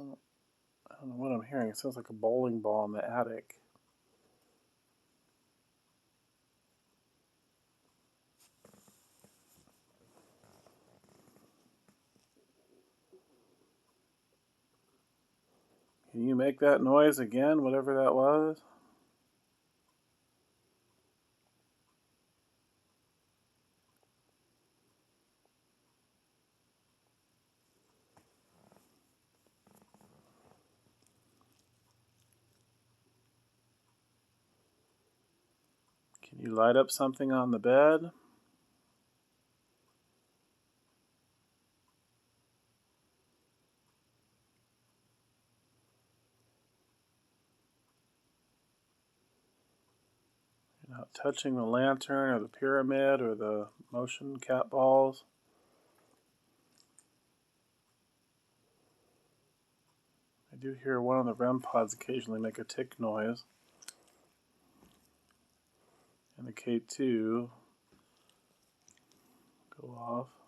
I don't know what I'm hearing. It sounds like a bowling ball in the attic. Can you make that noise again, whatever that was? Can you light up something on the bed? You're not touching the lantern or the pyramid or the motion cat balls. I do hear one of the REM pods occasionally make a tick noise. And the K2 go off.